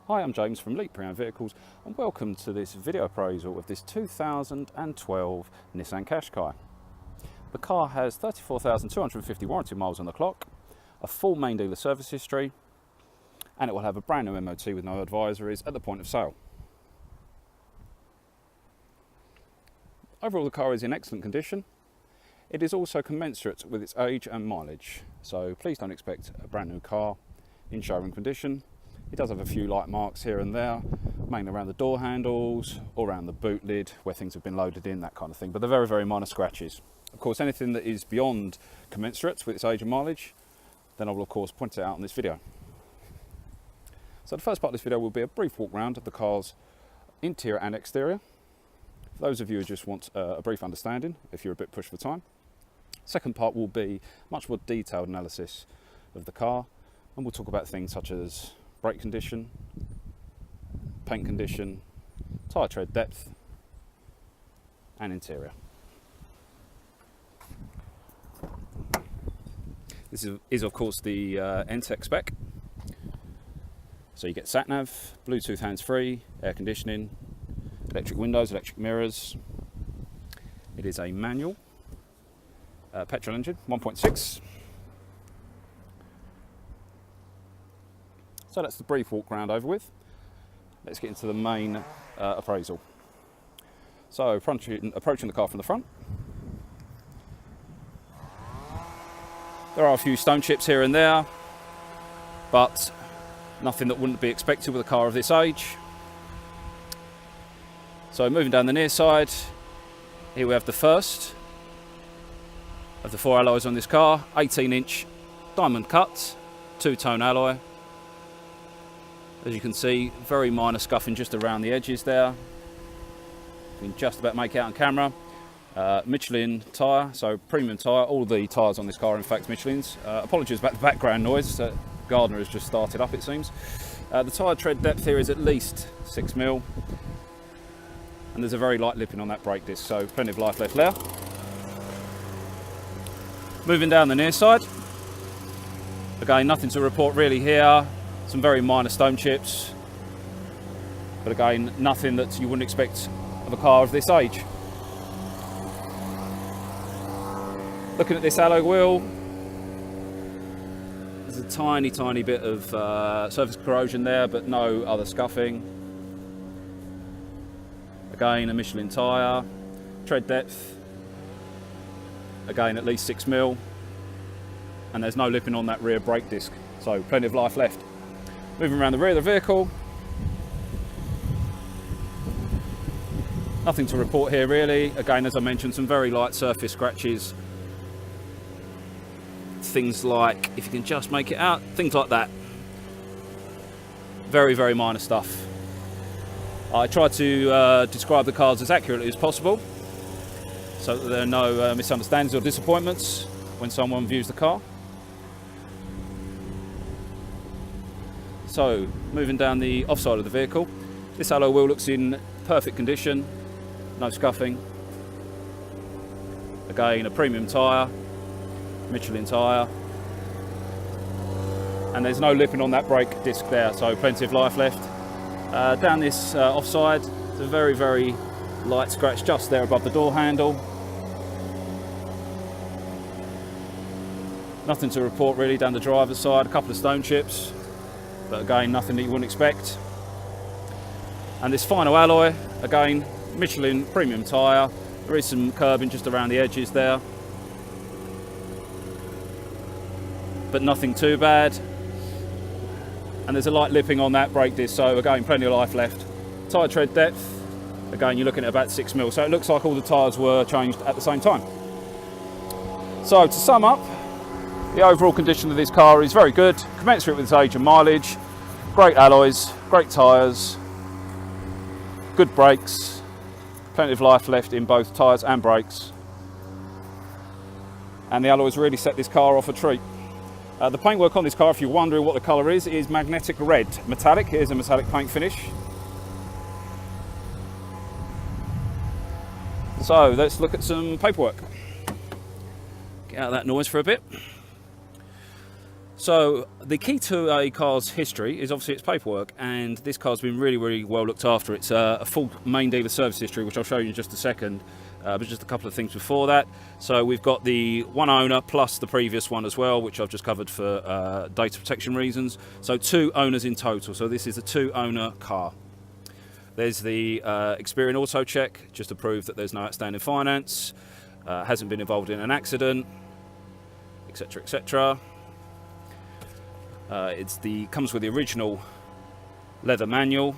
Hi, I'm James from Leap Pre-Owned Vehicles and welcome to this video appraisal of this 2012 Nissan Qashqai. The car has 34,250 warranty miles on the clock, a full main dealer service history, and it will have a brand new MOT with no advisories at the point of sale. Overall, the car is in excellent condition. It is also commensurate with its age and mileage, so please don't expect a brand new car in showroom condition. It does have a few light marks here and there, mainly around the door handles or around the boot lid where things have been loaded in, that kind of thing, but they're very, very minor scratches. Of course, anything that is beyond commensurate with its age and mileage, then I will of course point it out in this video. So the first part of this video will be a brief walk round of the car's interior and exterior. For those of you who just want a brief understanding, if you're a bit pushed for time. Second part will be much more detailed analysis of the car, and we'll talk about things such as brake condition, paint condition, tyre tread depth, and interior. This is of course the N-Tech spec. So you get sat-nav, Bluetooth hands-free, air conditioning, electric windows, electric mirrors. It is a manual, petrol engine, 1.6. So that's the brief walk round over with. Let's get into the main appraisal. So approaching the car from the front. There are a few stone chips here and there, but nothing that wouldn't be expected with a car of this age. So moving down the near side, here we have the first of the 4 alloys on this car, 18-inch diamond cut, two-tone alloy. As you can see, very minor scuffing just around the edges there. You can just about make it out on camera. Michelin tyre, so premium tyre. All the tyres on this car are in fact Michelin's. Apologies about the background noise. Gardener has just started up, it seems. The tyre tread depth here is at least 6mm. And there's a very light lipping on that brake disc, so plenty of life left there. Moving down the near side. Again, nothing to report really here. Some very minor stone chips, but again, nothing that you wouldn't expect of a car of this age. Looking at this alloy wheel, there's a tiny bit of surface corrosion there, but no other scuffing. Again, a Michelin tyre, tread depth, again at least 6mm, and there's no lipping on that rear brake disc, so plenty of life left. Moving around the rear of the vehicle, nothing to report here really. Again, as I mentioned, some very light surface scratches. Things like, if you can just make it out, things like that. Very, very minor stuff. I try to describe the cars as accurately as possible so that there are no misunderstandings or disappointments when someone views the car. So, moving down the offside of the vehicle, this alloy wheel looks in perfect condition, no scuffing. Again, a premium tyre, Michelin tyre, and there's no lipping on that brake disc there, so plenty of life left. Down this offside, there's a very, very light scratch just there above the door handle. Nothing to report really down the driver's side, a couple of stone chips. But again, nothing that you wouldn't expect. And this final alloy, again, Michelin premium tyre. There is some curbing just around the edges there, but nothing too bad. And there's a light lipping on that brake disc, so again, plenty of life left. Tyre tread depth, again, you're looking at about 6mm, so it looks like all the tyres were changed at the same time. So to sum up, the overall condition of this car is very good, commensurate with its age and mileage, great alloys, great tyres, good brakes, plenty of life left in both tyres and brakes. And the alloys really set this car off a treat. The paintwork on this car, if you're wondering what the colour is magnetic red, metallic. Here's a metallic paint finish. So let's look at some paperwork. Get out of that noise for a bit. So the key to a car's history is obviously its paperwork, and this car's been really well looked after. It's a full main dealer service history, which I'll show you in just a second, but just a couple of things before that. So we've got the one owner plus the previous one as well, which I've just covered for data protection reasons. So 2 owners in total, so this is a 2-owner car. There's the Experian Auto Check, just to prove that there's no outstanding finance, hasn't been involved in an accident, etc, etc. Comes with the original leather manual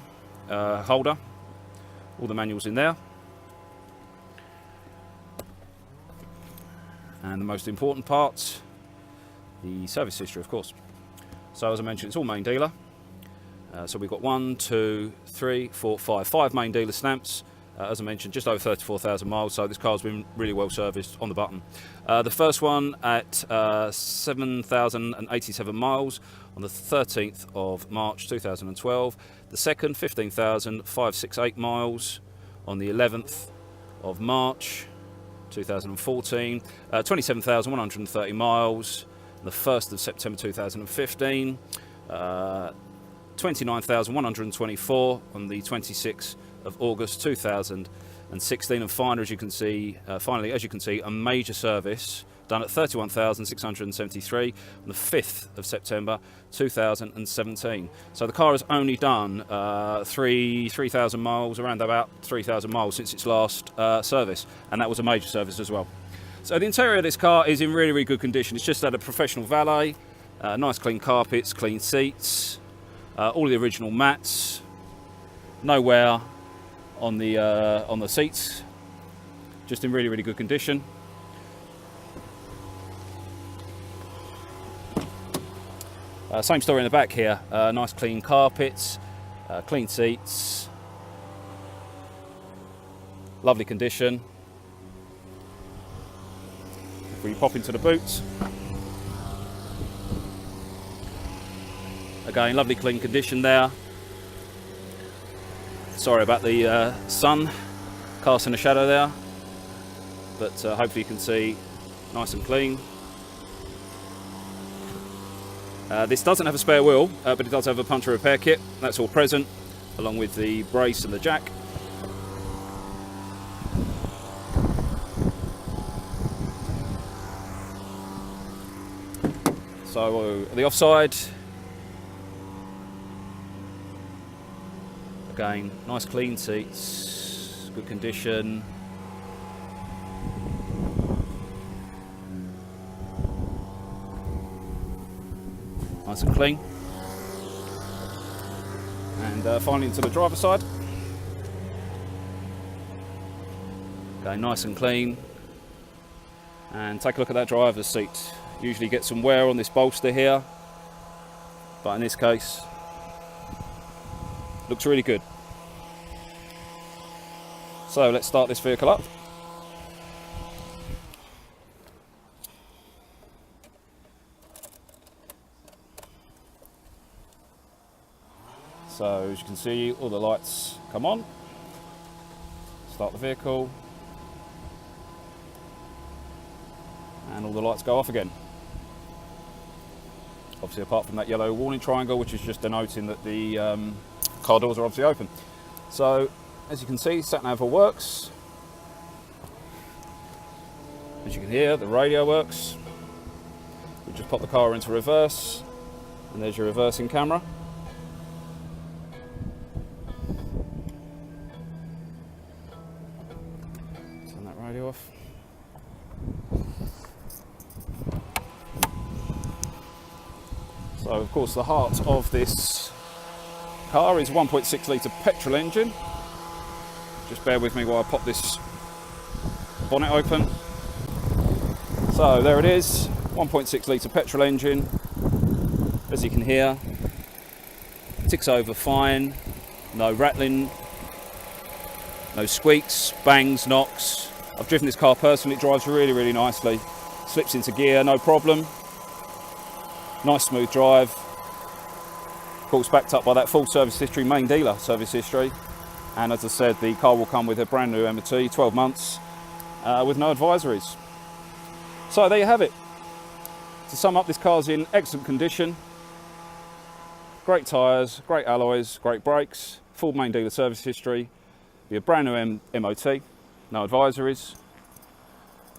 holder, all the manuals in there, and the most important part, the service history, of course. So as I mentioned, it's all main dealer. So we've got 1, 2, 3, 4, 5 main dealer stamps. As I mentioned, just over 34,000 miles, so this car's been really well serviced on the button. The first one at 7,087 miles on the 13th of March 2012. The second, 15,568 miles on the 11th of March 2014. 27,130 miles on the 1st of September 2015. 29,124 on the 26th of August 2016, and finally, as you can see, a major service done at 31,673 on the 5th of September 2017. So the car has only done 3,000 miles, around about 3,000 miles since its last service, and that was a major service as well. So the interior of this car is in really good condition. It's just had a professional valet, nice clean carpets, clean seats, all the original mats, no wear on the seats, just in really good condition. Same story in the back here. Nice clean carpets, clean seats, lovely condition. If we pop into the boot, again, lovely clean condition there. Sorry about the sun casting a shadow there, but hopefully you can see nice and clean. This doesn't have a spare wheel, but it does have a puncture repair kit. That's all present, along with the brace and the jack. So the offside, again, nice clean seats, good condition. Nice and clean. And finally into the driver's side. Again, nice and clean. And take a look at that driver's seat. Usually get some wear on this bolster here, but in this case, looks really good. So let's start this vehicle up. So as you can see, all the lights come on. Start the vehicle. And all the lights go off again. Obviously, apart from that yellow warning triangle, which is just denoting that the car doors are obviously open. So as you can see, sat nav all works. As you can hear, the radio works. We just pop the car into reverse, and there's your reversing camera. Turn that radio off. So of course the heart of this car is a 1.6 litre petrol engine. Just bear with me while I pop this bonnet open. So there it is, 1.6 litre petrol engine. As you can hear, ticks over fine, no rattling, no squeaks, bangs, knocks. I've driven this car personally, it drives really nicely. Slips into gear, no problem. Nice smooth drive. Of course, backed up by that full service history, main dealer service history. And as I said, the car will come with a brand new MOT, 12 months, with no advisories. So there you have it. To sum up, this car's in excellent condition. Great tyres, great alloys, great brakes, full main dealer service history. Be a brand new MOT, no advisories.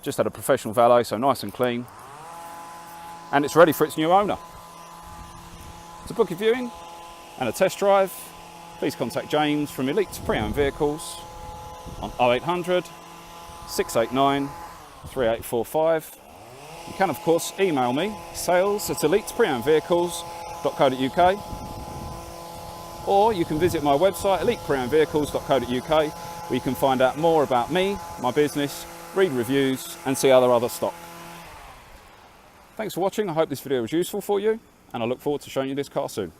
Just had a professional valet, so nice and clean. And it's ready for its new owner. To book a viewing and a test drive, please contact James from Elite Pre-Owned Vehicles on 0800 689 3845. You can, of course, email me, sales@elitepreownedvehicles.co.uk, or you can visit my website, elitepreownedvehicles.co.uk, where you can find out more about me, my business, read reviews, and see other stock. Thanks for watching. I hope this video was useful for you, and I look forward to showing you this car soon.